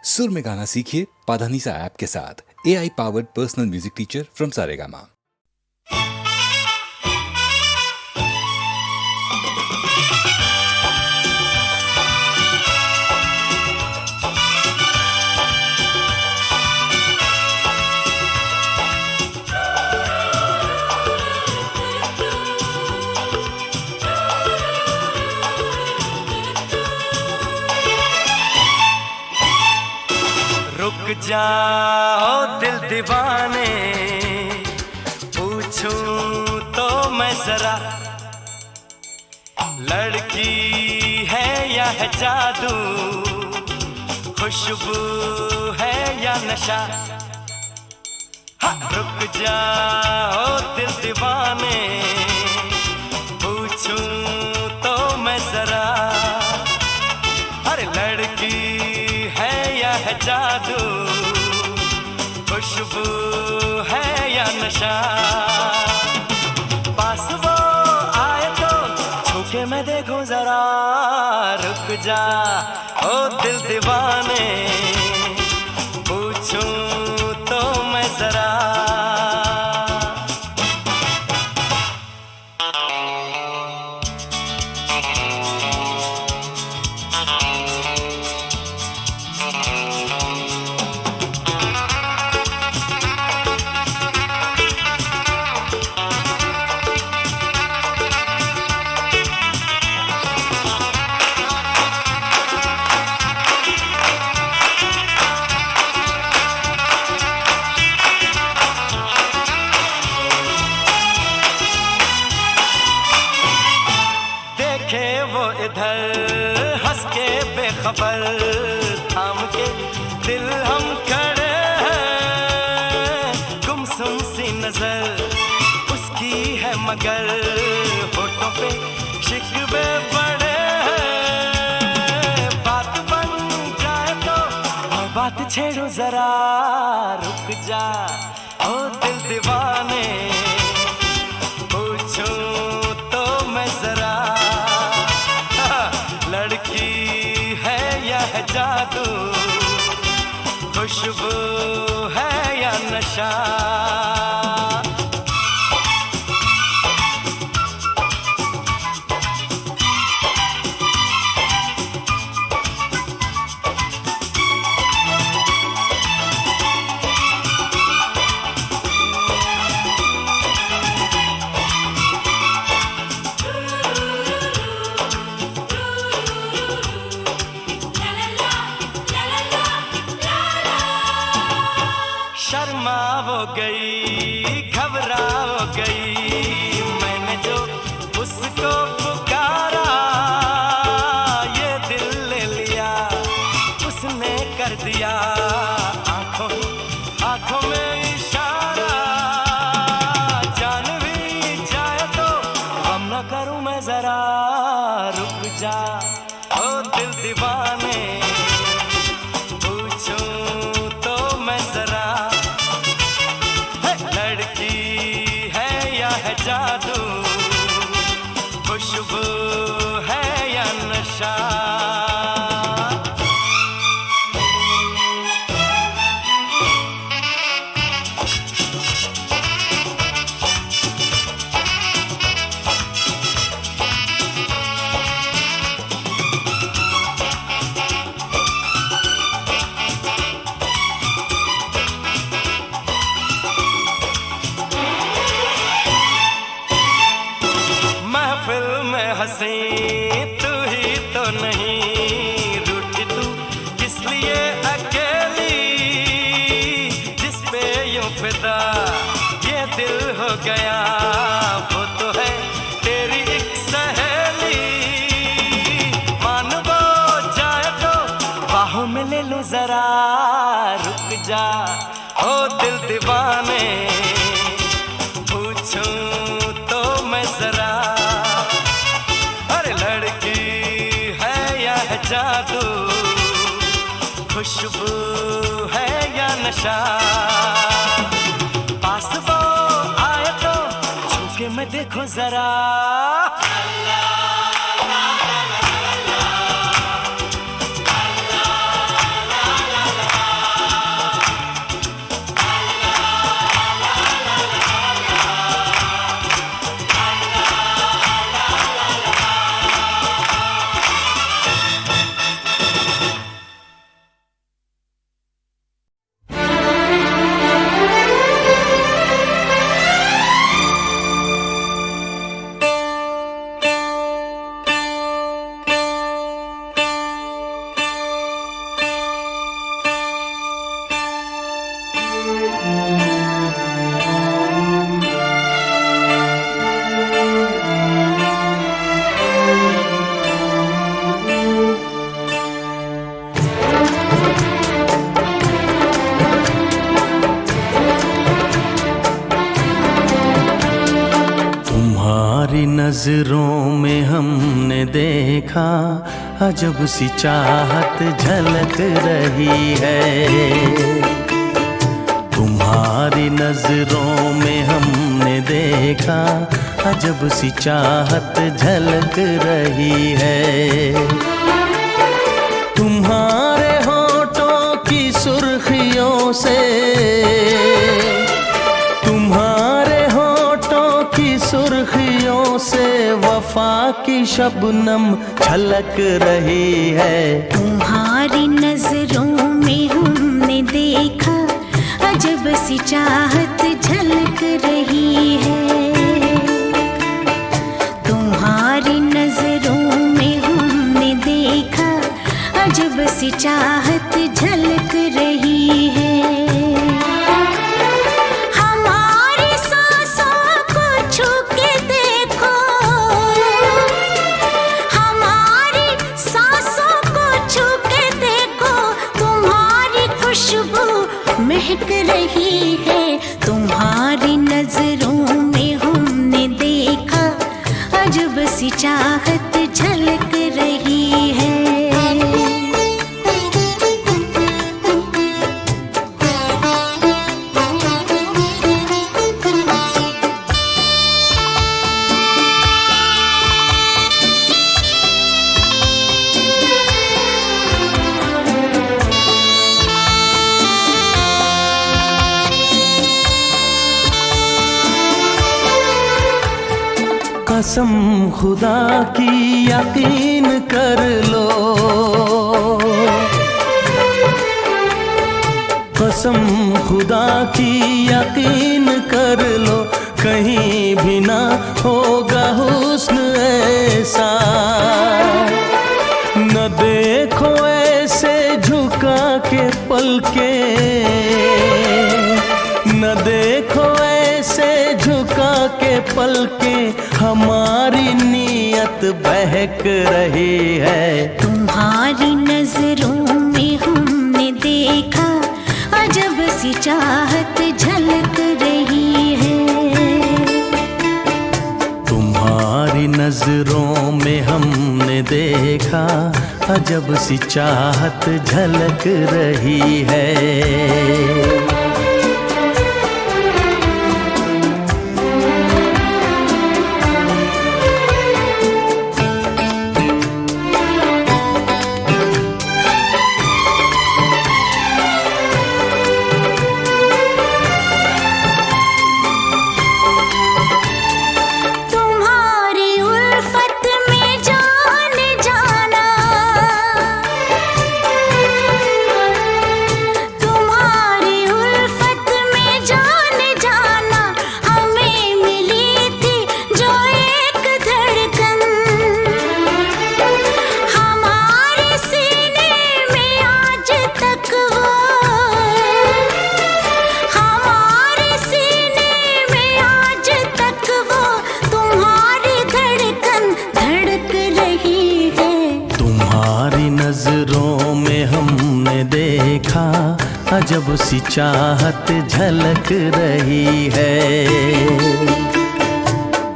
सुर में गाना सीखिए पाधानीसा ऐप के साथ। AI powered personal music teacher from Saregama. रुक जाओ दिल दीवाने, पूछूं तो मैं जरा, लड़की है या है जादू, खुशबू है या नशा। हाँ, रुक जाओ दिल दीवाने, पूछूं तो मैं जरा, अरे लड़की है या है जादू, खुशबू है या नशा। पास वो आए तो छूके मैं देखूं जरा, रुक जा ओ दिल दीवाने, पूछूं तो मैं जरा। वो इधर हंस के बेखबर, थाम के दिल हम खड़े हैं, गुमसुम सी नजर उसकी है मगर होठों पे शिकवे बड़े हैं। बात बन जाए तो मैं बात छेड़ू जरा, रुक जा ओ दिल दीवाने, पूछूं तो मैं जरा, लड़की है या है जादू, खुशबू है या नशा। शर्मा वो गई, घबरा वो गई, मैंने जो उसको पुकारा, ये दिल ले लिया उसने कर दिया, आंखों में इशारा। जान भी जाए तो हम न करूं मैं जरा, रुक जा ओ दिल दीवाने, पूछूं तो मैं जरा, लड़की है या है जादू, खुशबू है या नशा। महफिल में हंसी तू ही तो नहीं, रूठी तू किस लिए अकेली, जिस पे यूं फिदा ये दिल हो गया, वो तो है तेरी एक सहेली। मान वो जाए तो बाहों में ले लूं जरा, रुक जा ओ दिल दीवाने, पूछूं तो मैं जरा, लड़की है या है जादू, खुशबू है या नशा। पास वो आए तो छूके मैं देखो जरा, नजरों में हमने देखा अजब सी चाहत झलक रही है। तुम्हारी नजरों में हमने देखा अजब सी चाहत झलक रही है। तुम्हारे होठों की सुर्खियों से, तुम्हारे होठों की सुर्खियों से वफा की शबनम छलक रही है। तुम्हारी नजरों में हमने देखा अजब सी चाहत झलक रही है। तुम्हारी नजरों में हमने देखा अजब सी चाहत झलक रही है। हमारी सांसों को छू के देखो, हमारी सांसों को छू के देखो, तुम्हारी खुशबू महक रही है। तुम्हारी नजरों में हमने देखा अजब सी चाहत झलक रही है। कसम खुदा की यकीन कर लो, कसम खुदा की यकीन कर लो, कहीं भी ना होगा हुस्न ऐसा। न देखो ऐसे झुका के पलके, न देखो ऐसे झुका के पलके, हमारी नीयत बहक रही है। तुम्हारी नजरों में हमने देखा अजब सी चाहत झलक रही है। तुम्हारी नजरों में हमने देखा अजब सी चाहत झलक रही है। नजरों में हमने देखा अजब सी चाहत झलक रही है।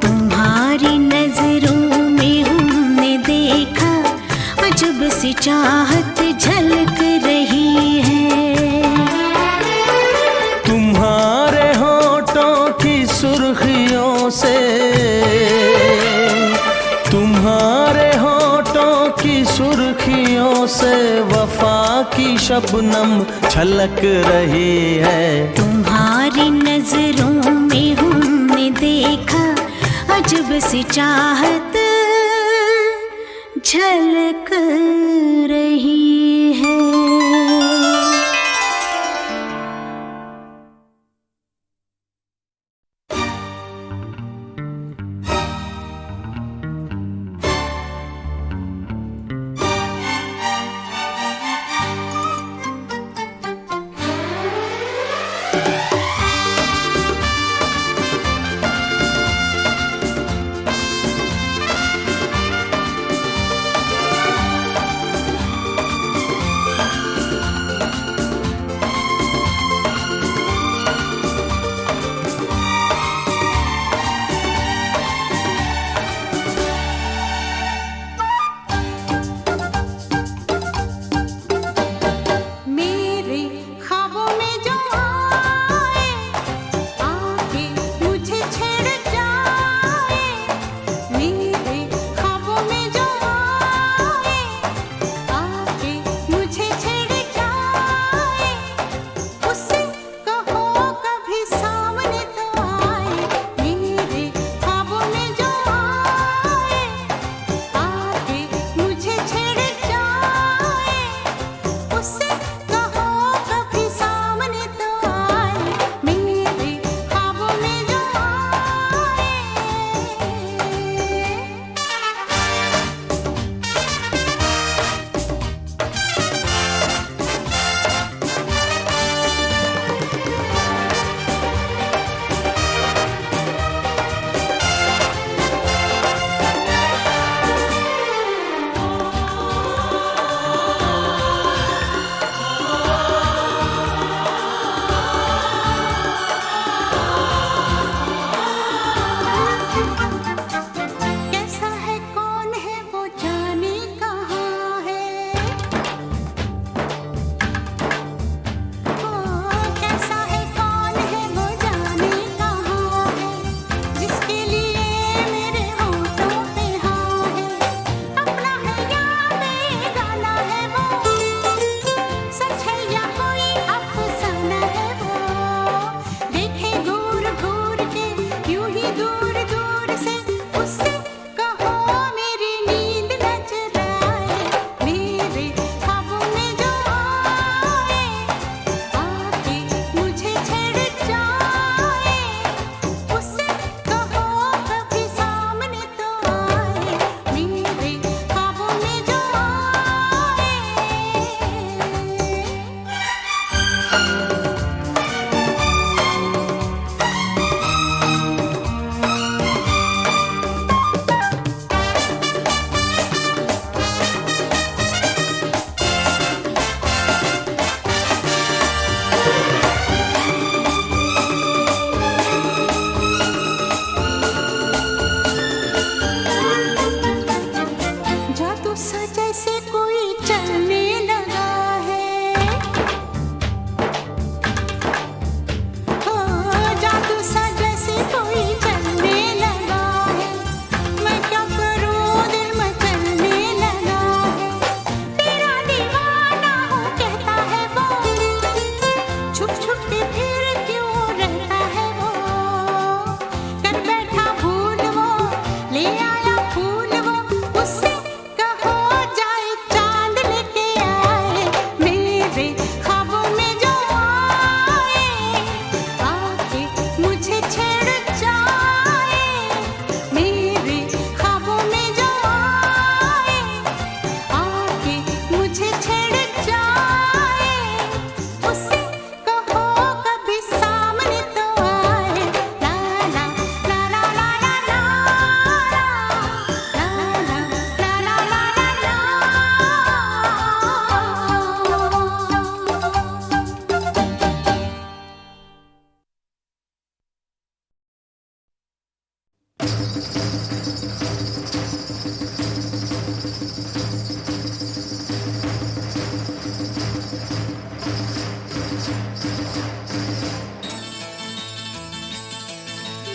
तुम्हारी नजरों में हमने देखा अजब सी चाहत झलक रही है। तुम्हारे होठों की सुर्खियों से, तुम्हारे होठों की सुर्खियों से वफा की शबनम छलक रही है। तुम्हारी नजरों में हमने देखा अजब सी चाहत झलक रही है।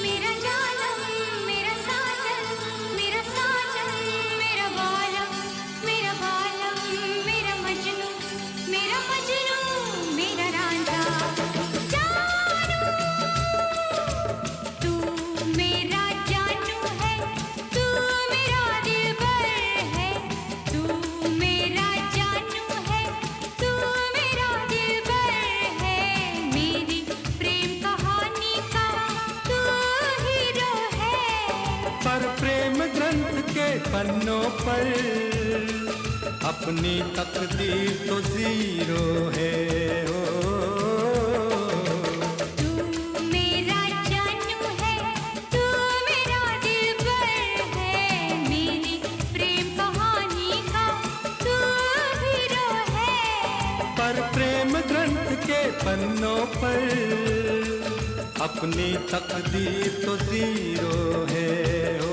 मेरा जालम मेरा साजन मेरा साजन मेरा बालम मेरा बालम मेरा मजनू मेरा रांझा जानू तू मेरा जानू है तू मेरा दिलबर है तू मेरा जानू है तू मेरा दिलबर है मेरी प्रेम कहानी का तू हीरो है पर प्रेम ग्रंथ के पन्नों पर अपनी तकदीर तो जीरो है हो। तू मेरा जानू है तू मेरा दिलबर है मेरी प्रेम कहानी का तू हीरो है पर प्रेम ग्रंथ के पन्नों पर अपनी तकदीर तो जीरो है हो।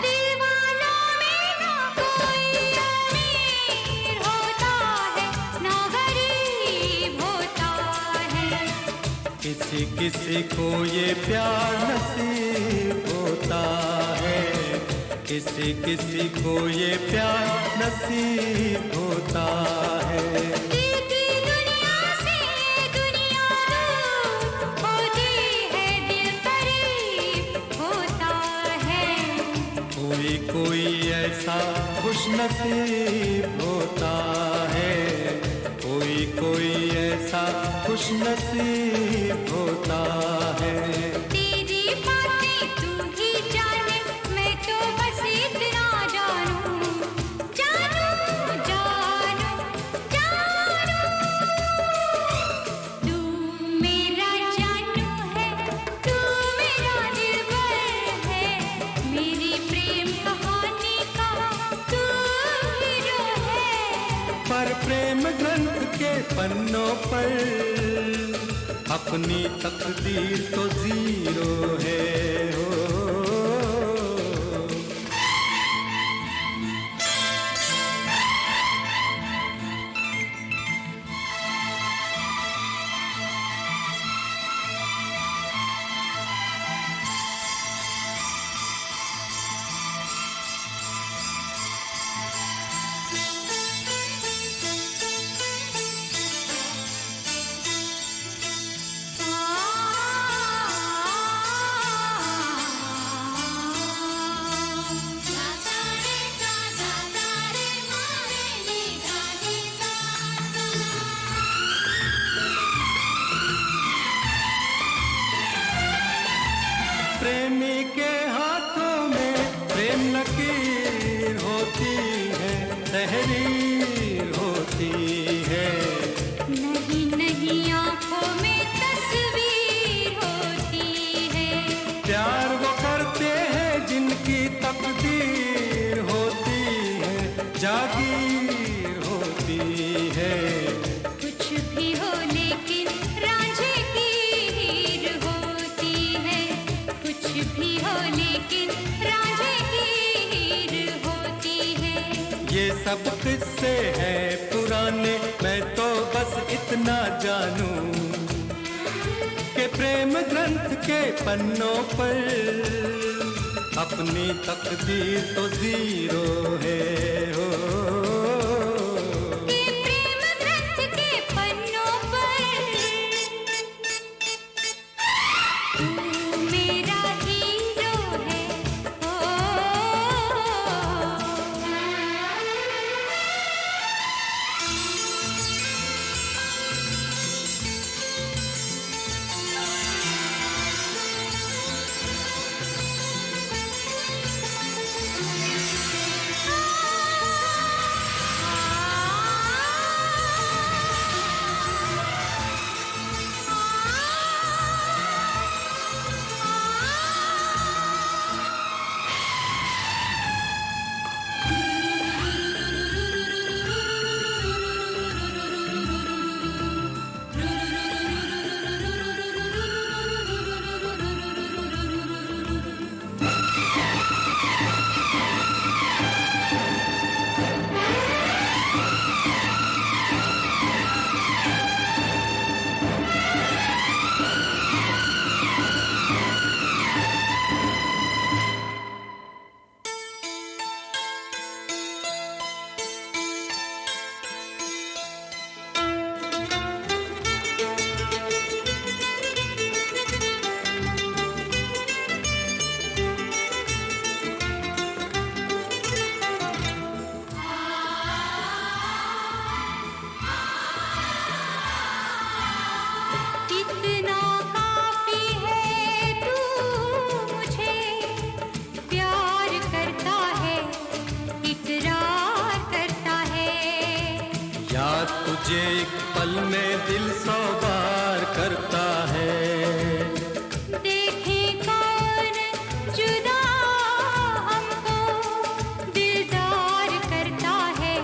दीवानों में ना कोई अमीर होता है ना गरीब होता है किसी किसी को ये प्यार नसीब होता है किसी किसी को ये प्यार नसीब होता है। देखी दुनिया से दुनिया दूर होती है दिल करीब होता है कोई कोई ऐसा खुश नसीब होता है कोई कोई ऐसा खुश नसीब होता है। तेरी बातें तू ही जाने मैं तो बस इतना जानू जानू जानू जानू तू मेरा जानू है तू मेरा दिलबर है मेरी प्रेम कहानी का तू हीरो है पर प्रेम ग्रंथ के पन्नों पर अपनी तकदीर तो जीरो है हो। प्रेमी के हाथों में प्रेम लकीर होती है तहरीर होती है नहीं नहीं आंखों में तस्वीर होती है प्यार वो करते हैं जिनकी तकदीर होती है जागीर होती है। कुछ भी हो लेकिन रांझे की हीर होती है कुछ भी हो लेकिन रांझे की हीर होती है ये सब किस्से हैं पुराने मैं तो बस इतना जानूं कि प्रेम ग्रंथ के पन्नों पर अपनी तकदीर तो जीरो है हो। ये प्रेम ग्रंथ के पन्नों पर तू मेरा हीरो है ओ तुझे एक पल में दिल 100 बार करता है। देखे कौन जुदा हमको दिलदार करता है,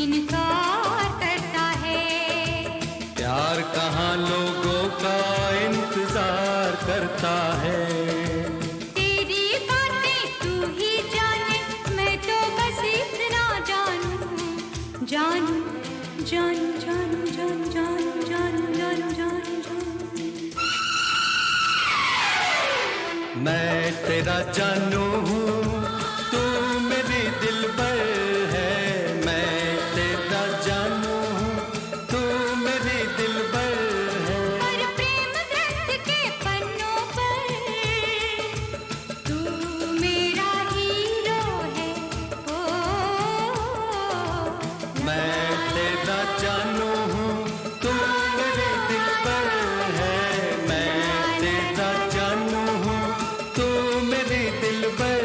इनकार करता है। प्यार कहाँ लोगों का इंतजार करता है। तेरी बातें तू ही जाने, मैं तो बस इतना जानूं, जानूं, जानूं, जानूं, जानूं, जानूं, जानूं, जानूं, जानूं, जानूं। मैं तेरा जानू हूँ, तू मेरी दिलबर है। मैं तेरा जानू हूँ, तू मेरी दिलबर है। और प्रेम ग्रंथ के पन्नों पर तू मेरा हीरो है। ओ, मैं तेरा जानू हूँ, तू मेरी दिलबर है। मैं तेरा जानू हूँ, तू मेरी दिलबर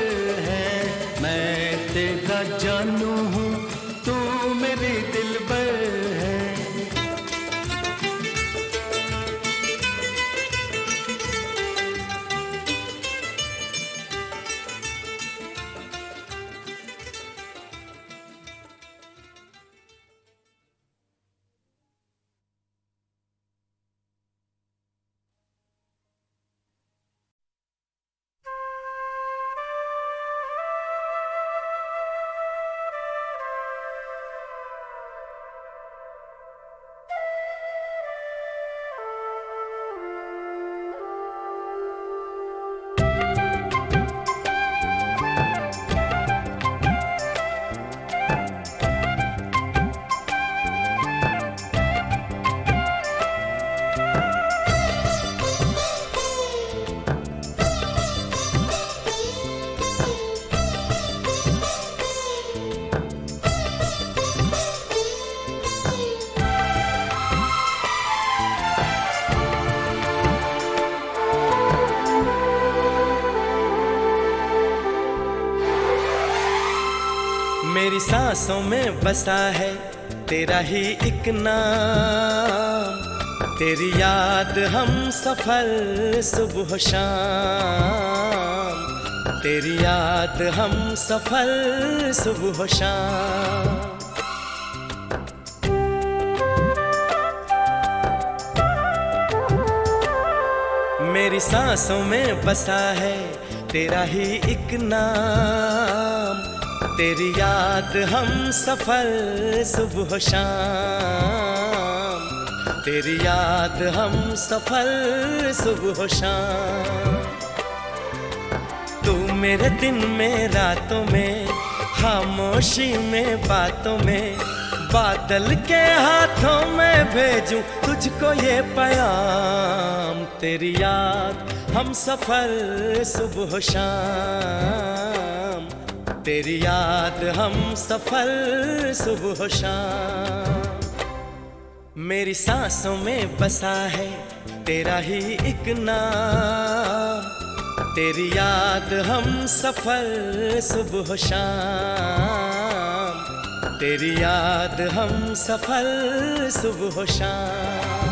है। मैं तेरा जानू हूँ, तू मेरी दिलबर है। मेरी सांसों में बसा है तेरा ही एक नाम, तेरी याद हम सफर सुबह शाम, तेरी याद हम सफर सुबह शाम। मेरी सांसों में बसा है तेरा ही एक नाम, तेरी याद हम सफर सुबह शाम, तेरी याद हम सफर सुबह शाम। तू मेरे दिन में रातों में, खामोशी में बातों में, बादल के हाथों में भेजूं तुझको ये पैगाम। तेरी याद हम सफर सुबह शाम, तेरी याद हम सफर सुबह शाम। मेरी सांसों में बसा है तेरा ही एक नाम, तेरी याद हम सफर सुबह शाम, तेरी याद हम सफर सुबह शाम।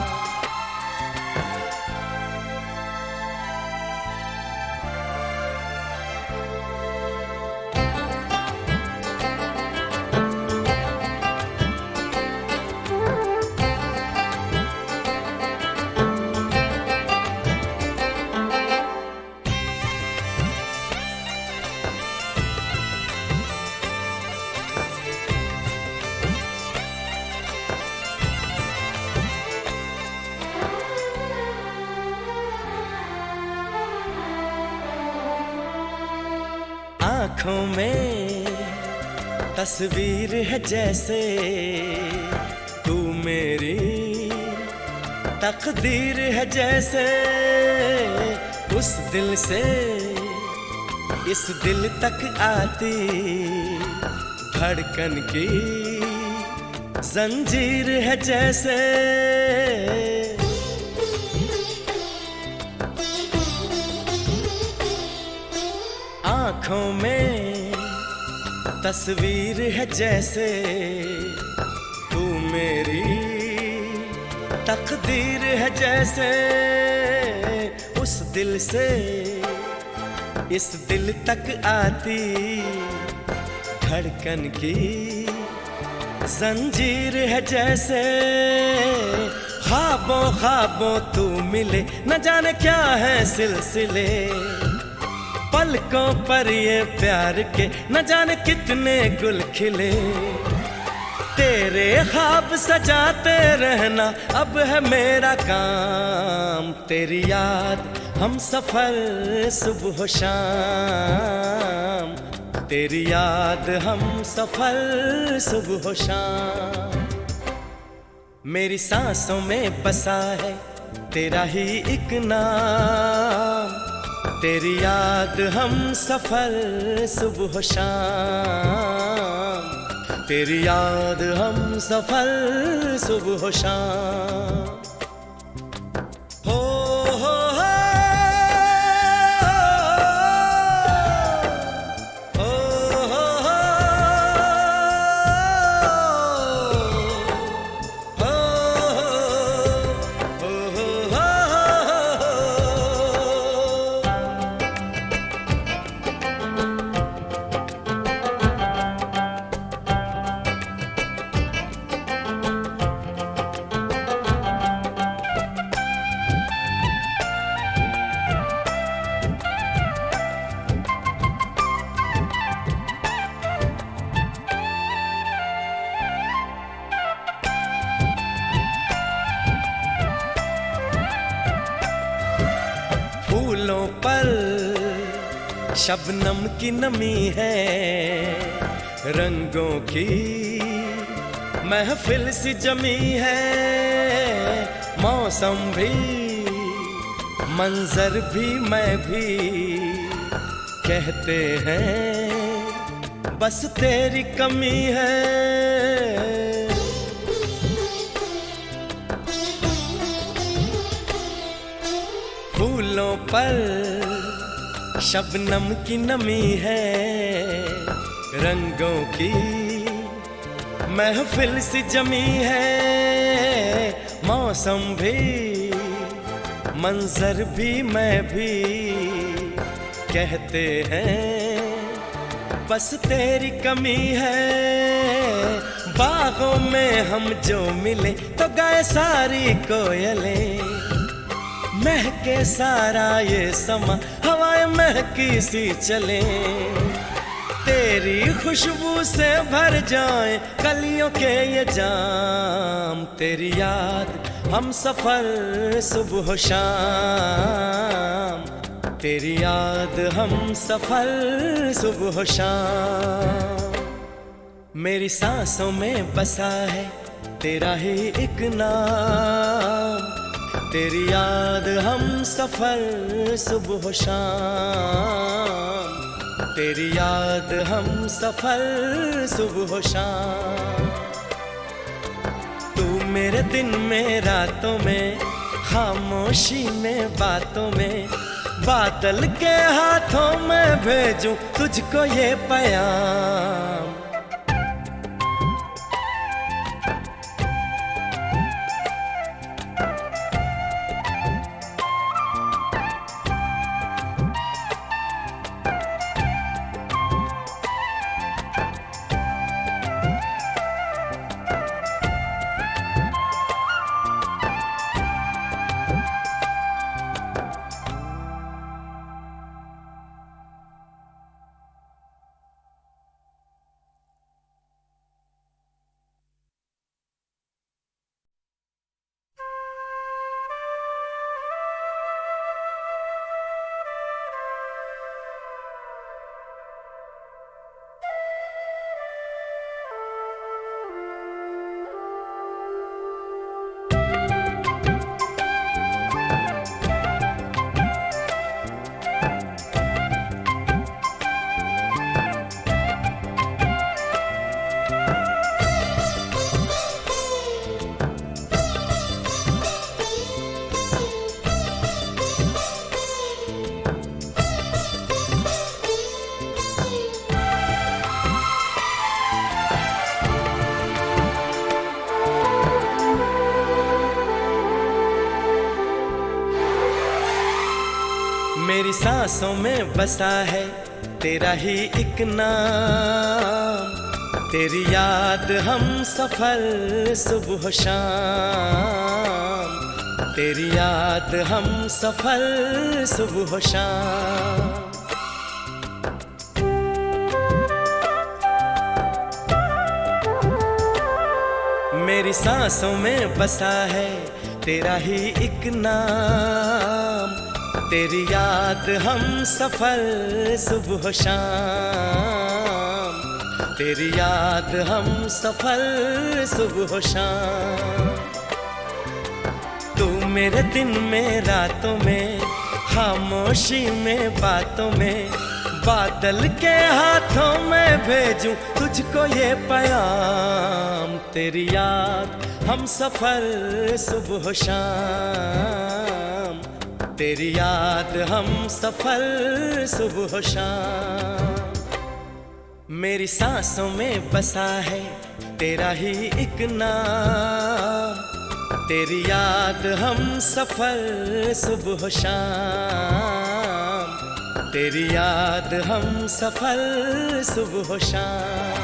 आँखों में तस्वीर है जैसे तू मेरी तकदीर है जैसे, उस दिल से इस दिल तक आती धड़कन की जंजीर है जैसे। आँखों में तस्वीर है जैसे तू मेरी तकदीर है जैसे उस दिल से इस दिल तक आती धड़कन की जंजीर है जैसे ख्वाबों ख्वाबों तू मिले न जाने क्या है सिलसिले पलकों पर ये प्यार के न जाने कितने गुल खिले तेरे ख्वाब सजाते रहना अब है मेरा काम तेरी याद हम सफर सुबह शाम तेरी याद हम सफर सुबह शाम मेरी सांसों में बसा है तेरा ही एक नाम तेरी याद हम सफर सुबह शाम तेरी याद हम सफर सुबह शाम हो हो हो फूलों पर शबनम की नमी है रंगों की महफिल सी जमी है मौसम भी मंजर भी मैं भी कहते हैं बस तेरी कमी है फूलों पर शबनम की नमी है रंगों की महफिल सी जमी है मौसम भी मंजर भी मैं भी कहते हैं बस तेरी कमी है बागों में हम जो मिले तो गाए सारी कोयलें महके सारा ये समा हवाएं महकी सी चले तेरी खुशबू से भर जाए कलियों के ये जाम तेरी याद हम सफर सुबह शाम तेरी याद हम सफर सुबह शाम मेरी सांसों में बसा है तेरा ही एक नाम तेरी याद हम सफर सुबह शाम तेरी याद हम सफर सुबह शाम तू मेरे दिन में रातों में खामोशी में बातों में बादल के हाथों में भेजूं तुझको ये पैगाम मेरी सांसों में बसा है तेरा ही एक नाम, तेरी याद हम सफर सुबह शाम, तेरी याद हम सफर सुबह शाम। मेरी सांसों में बसा है तेरा ही एक नाम, तेरी याद हम सफर सुबह शाम, तेरी याद हम सफर सुबह शाम। तू मेरे दिन में रातों में, खामोशी में बातों में, बादल के हाथों में भेजूं तुझको ये पैगाम, तेरी याद हम सफर सुबह शाम, तेरी याद हम सफर सुबह शाम। मेरी सांसों में बसा है तेरा ही एक नाम, तेरी याद हम सफर सुबह शाम, तेरी याद हम सफर सुबह शाम।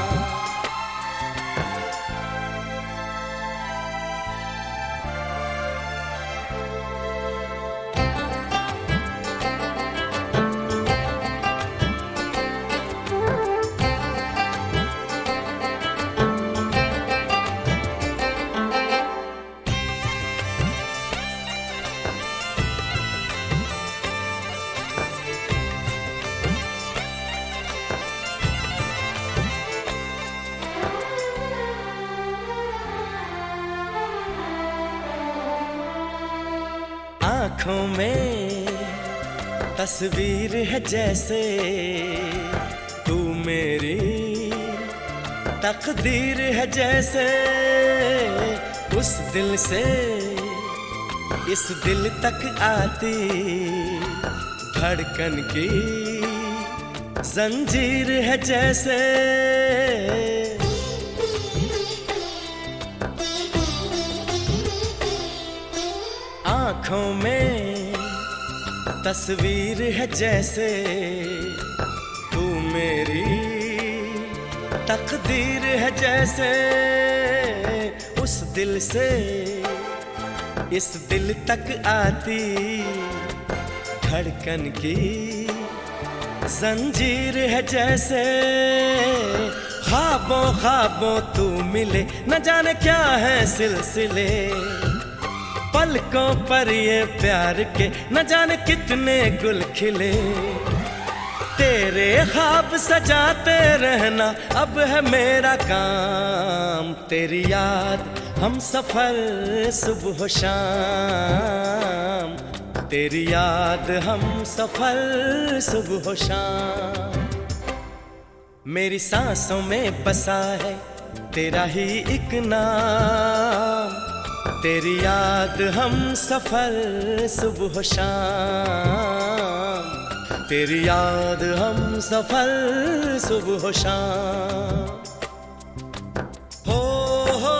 आँखों में तस्वीर है जैसे तू मेरी तकदीर है जैसे, उस दिल से इस दिल तक आती धड़कन की जंजीर है जैसे। आँखों में तस्वीर है जैसे तू मेरी तकदीर है जैसे, उस दिल से इस दिल तक आती धड़कन की जंजीर है जैसे। ख्वाबों ख्वाबों तू मिले न जाने क्या है सिलसिले, पलकों पर ये प्यार के न जाने कितने गुल खिले, तेरे ख्वाब सजाते रहना अब है मेरा काम, तेरी याद हम सफर सुबह शाम, तेरी याद हम सफर सुबह शाम। मेरी सांसों में बसा है तेरा ही एक नाम, तेरी याद हम सफर सुबह शाम, तेरी याद हम सफर सुबह शाम। हो हो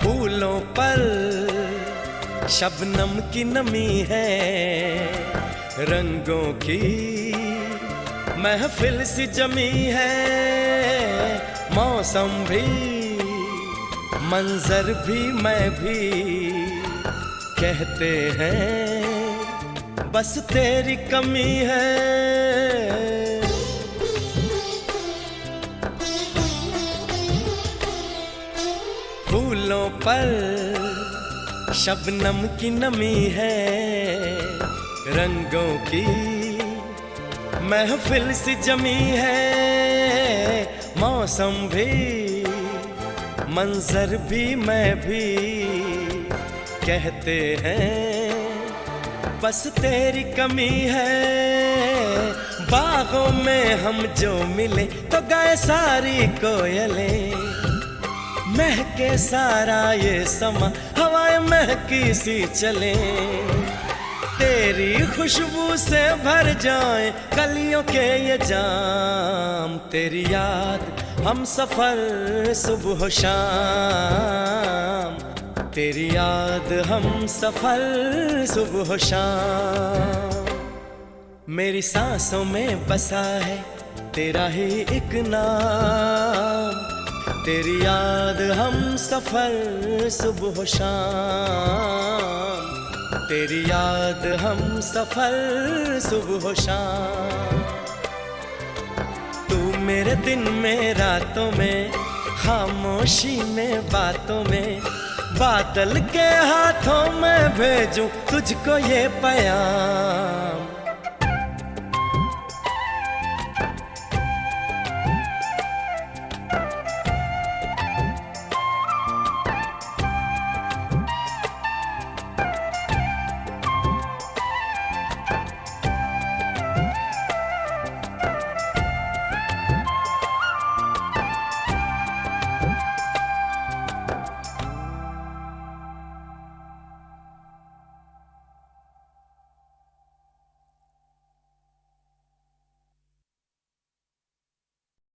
फूलों पर शबनम की नमी है, रंगों की महफिल सी जमी है, मौसम भी मंजर भी मैं भी कहते हैं बस तेरी कमी है। फूलों पर शबनम की नमी है, रंगों की महफिल सी जमी है, मौसम भी मंजर भी मैं भी कहते हैं बस तेरी कमी है। बागों में हम जो मिले तो गाए सारी कोयलें, महके सारा ये समा हवाएं महकी सी चले, तेरी खुशबू से भर जाए कलियों के ये जाम। तेरी याद हम सफर सुबह शाम, तेरी याद हम सफर सुबह शाम। मेरी सांसों में बसा है तेरा ही एक नाम, तेरी याद हम सफर सुबह शाम, तेरी याद हम सफर सुबह शाम। तू मेरे दिन में रातों में, खामोशी में बातों में, बादल के हाथों में भेजूं तुझको ये पैगाम।